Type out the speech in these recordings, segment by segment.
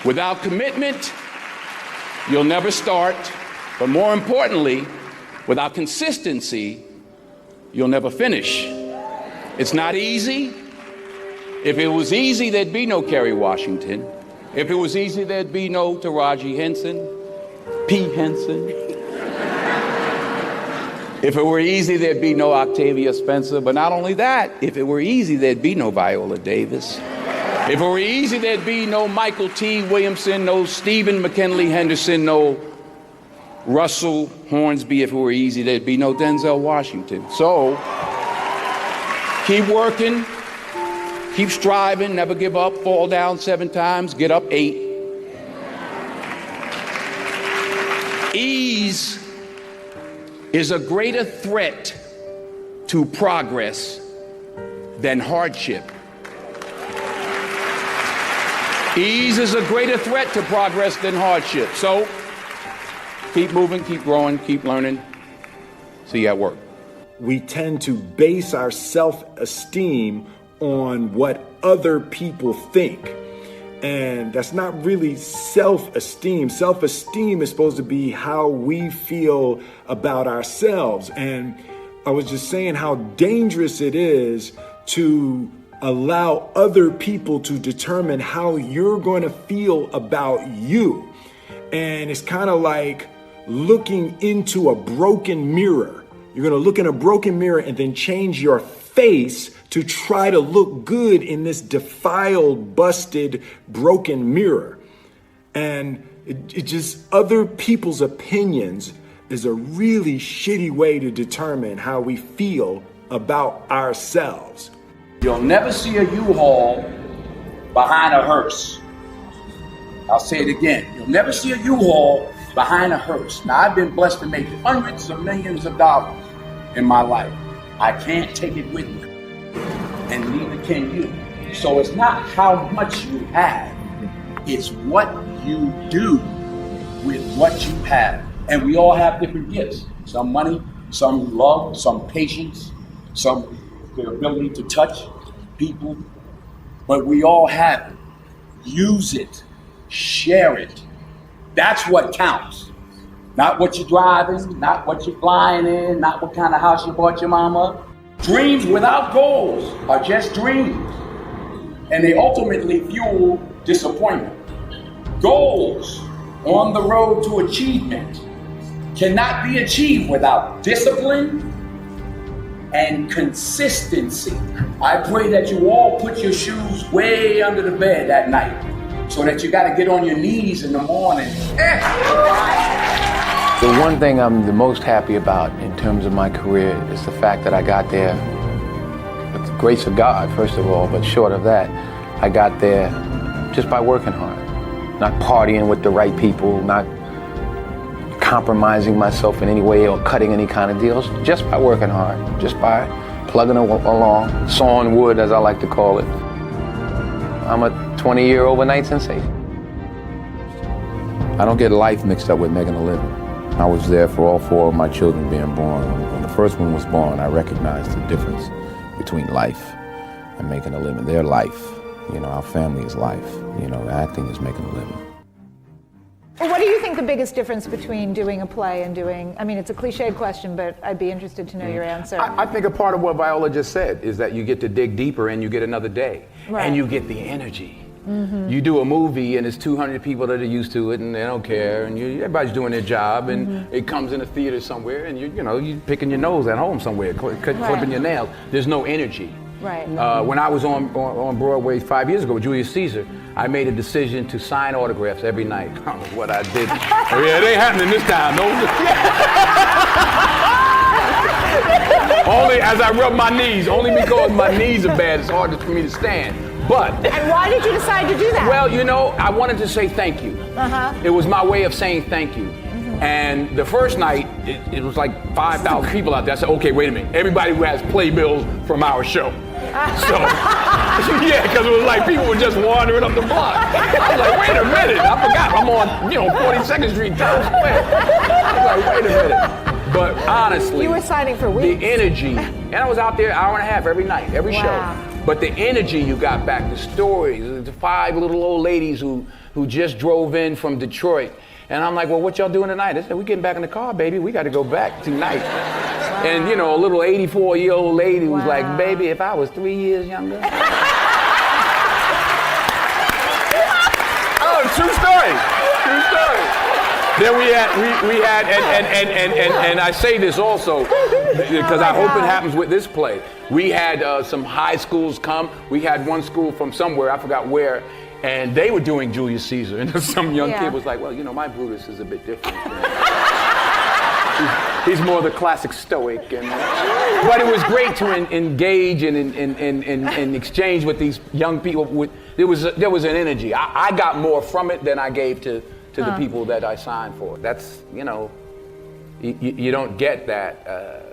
Without commitment, you'll never start. But more importantly, without consistency, you'll never finish. It's not easy. If it was easy, there'd be no Kerry Washington. If it was easy, there'd be no Taraji Henson, P. Henson. If it were easy, there'd be no Octavia Spencer. But not only that, if it were easy, there'd be no Viola Davis. If it were easy, there'd be no Michael T. Williamson, no Stephen McKinley Henderson, no Russell Hornsby. If it were easy, there'd be no Denzel Washington. So, keep working, keep striving, never give up, fall down 7 times, get up 8. Ease is a greater threat to progress than hardship. Ease is a greater threat to progress than hardship. So, keep moving, keep growing, keep learning. See you at work. We tend to base our self-esteem on what other people think. And that's not really self-esteem. Self-esteem is supposed to be how we feel about ourselves. And I was just saying how dangerous it is to allow other people to determine how you're going to feel about you. And it's kind of like looking into a broken mirror. You're going to look in a broken mirror and then change your face to try to look good in this defiled, busted, broken mirror. And it just, other people's opinions is a really shitty way to determine how we feel about ourselves. You'll never see a U-Haul behind a hearse. I'll say it again. You'll never see a U-Haul behind a hearse. Now, I've been blessed to make hundreds of millions of dollars in my life. I can't take it with me, and neither can you. So it's not how much you have, it's what you do with what you have. And we all have different gifts. Some money, some love, some patience, some the ability to touch people, but we all have it. Use it, share it. That's what counts. Not what you're driving, not what you're flying in, not what kind of house you bought your mama. Dreams without goals are just dreams, and they ultimately fuel disappointment. Goals on the road to achievement cannot be achieved without discipline and consistency. I pray that you all put your shoes way under the bed at night so that you gotta get on your knees in the morning. The one thing I'm the most happy about in terms of my career is the fact that I got there with the grace of God, first of all, but short of that, I got there just by working hard, not partying with the right people, not compromising myself in any way or cutting any kind of deals, just by working hard, just by plugging along, sawing wood, as I like to call it. I'm a 20-year overnight sensation. I don't get life mixed up with making a living. I was there for all 4 of my children being born. When the first one was born, I recognized the difference between life and making a living. Their life, our family is life. Acting is making a living. What do you think the biggest difference between doing a play and doing, it's a cliched question, but I'd be interested to know your answer. I think a part of what Viola just said is that you get to dig deeper and you get another day. Right. And you get the energy. Mm-hmm. You do a movie and it's 200 people that are used to it and they don't care and everybody's doing their job and it comes in a theater somewhere and you're picking your nose at home somewhere, clipping your nails. There's no energy. Right. When I was on Broadway 5 years ago with Julius Caesar, I made a decision to sign autographs every night. I don't know what I did. Oh yeah, it ain't happening this time. No. Only as I rub my knees, only because my knees are bad, it's hard for me to stand. But. And why did you decide to do that? Well, I wanted to say thank you. It was my way of saying thank you. And the first night, it was like 5,000 people out there. I said, okay, wait a minute. Everybody who has playbills from our show. So, yeah, because it was like people were just wandering up the block. I was like, wait a minute. I forgot I'm on, 42nd Street, Times Square. I was like, wait a minute. But honestly, you were signing for weeks. The energy, and I was out there an hour and a half every night, every show. But the energy you got back, the stories, the 5 little old ladies who just drove in from Detroit. And I'm like, well, what y'all doing tonight? They said, we getting back in the car, baby. We got to go back tonight. Wow. And you know, a little 84-year-old lady was like, baby, if I was 3 years younger. Oh, true story. True story. Then we had, and I say this also because I hope it happens with this play. We had some high schools come. We had one school from somewhere, I forgot where, and they were doing Julius Caesar. And some young kid was like, well, you know, my Brutus is a bit different. He's more the classic stoic. But it was great to engage and exchange with these young people. There was an energy. I got more from it than I gave to the people that I signed for. That's, you know, you don't get that.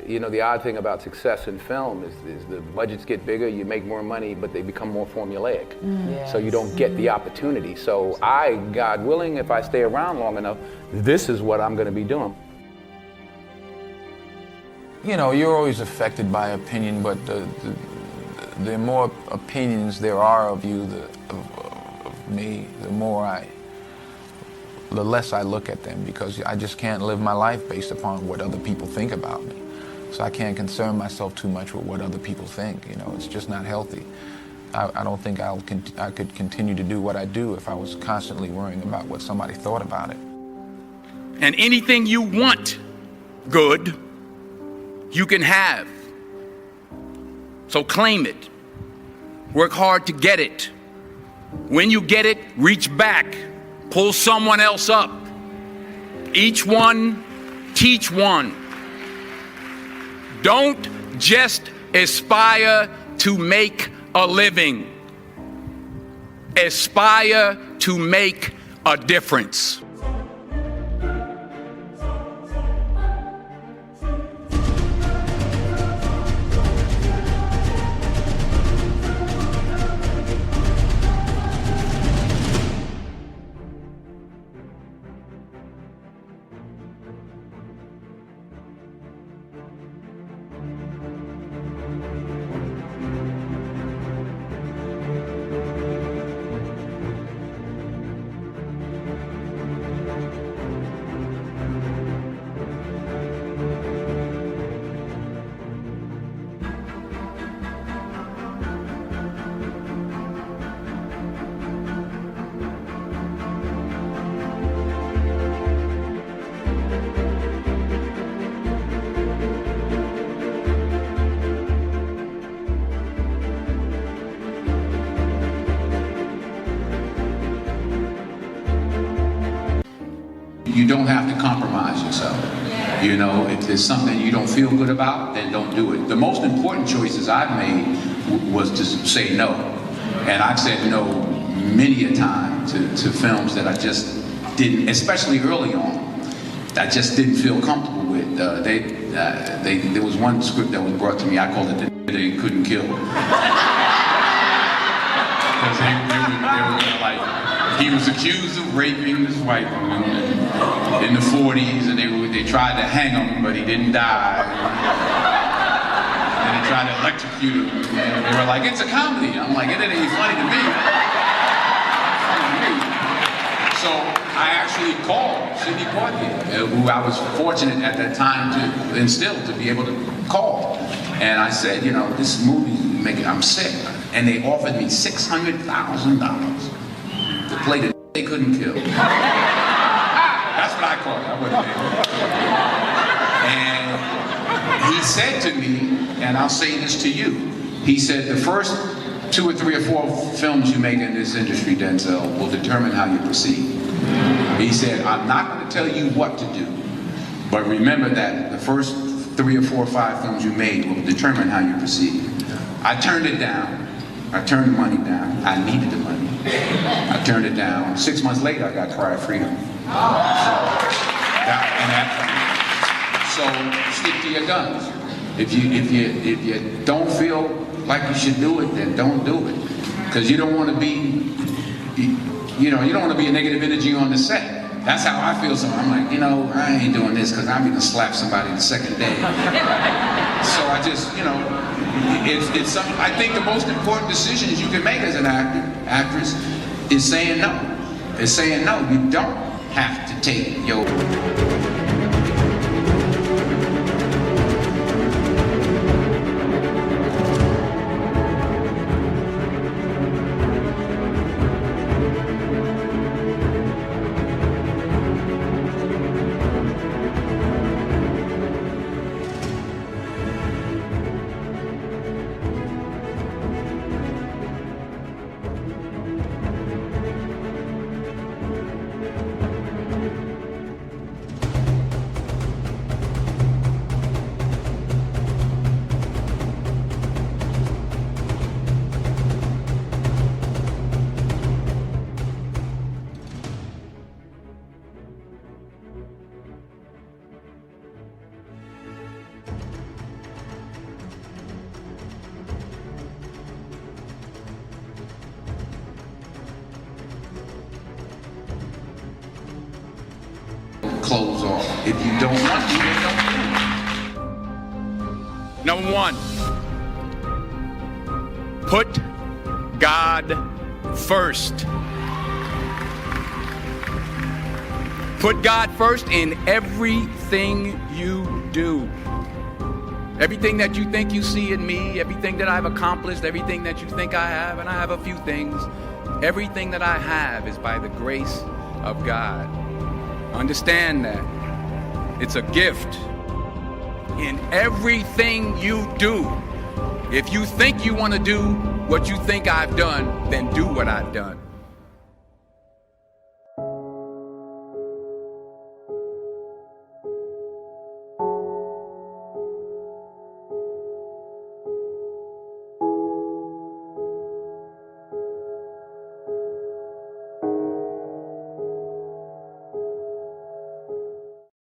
You know, the odd thing about success in film is the budgets get bigger, you make more money, but they become more formulaic. So you don't get the opportunity. So God willing, if I stay around long enough, this is what I'm gonna be doing. You know, you're always affected by opinion, but the more opinions there are of you, of me, the less I look at them, because I just can't live my life based upon what other people think about me. So I can't concern myself too much with what other people think. You know, it's just not healthy. I don't think I could continue to do what I do if I was constantly worrying about what somebody thought about it. And anything you want good, you can have. So claim it. Work hard to get it. When you get it, reach back. Pull someone else up. Each one, teach one. Don't just aspire to make a living. Aspire to make a difference. You don't have to compromise yourself. You know, if there's something you don't feel good about, then don't do it. The most important choices I've made was to say no. And I've said no many a time to films that I just didn't, especially early on, I just didn't feel comfortable with. There was one script that was brought to me, I called it The They Couldn't Kill. Because they were like, he was accused of raping this white woman in the 40s, and they tried to hang him, but he didn't die. And they tried to electrocute him, and they were like, it's a comedy. I'm like, it ain't funny to me. So I actually called Sidney Poitier, who I was fortunate at that time to instill, to be able to call. And I said, you know, this movie, I'm sick. And they offered me $600,000 to play The They Couldn't Kill. That's what I call it. I wasn't there. And he said to me, and I'll say this to you, he said, the first 2 or 3 or 4 films you make in this industry, Denzel, will determine how you proceed. He said, I'm not going to tell you what to do, but remember that the first 3 or 4 or 5 films you made will determine how you proceed. I turned it down. I turned the money down. I needed the money. I turned it down. 6 months later, I got Cry of Freedom. So stick to your guns. If you don't feel like you should do it, then don't do it. Because you don't want to be, you don't want to be a negative energy on the set. That's how I feel. So I'm like, you know, I ain't doing this because I'm gonna slap somebody the second day. So I just, you know, it's something. I think the most important decisions you can make as an actress, is saying no. Is saying no. You don't have to take your. Clothes off. If you don't want to, then don't do it. Number one, put God first. Put God first in everything you do. Everything that you think you see in me, everything that I've accomplished, everything that you think I have, and I have a few things, everything that I have is by the grace of God. Understand that. It's a gift. In everything you do, if you think you want to do what you think I've done, then do what I've done.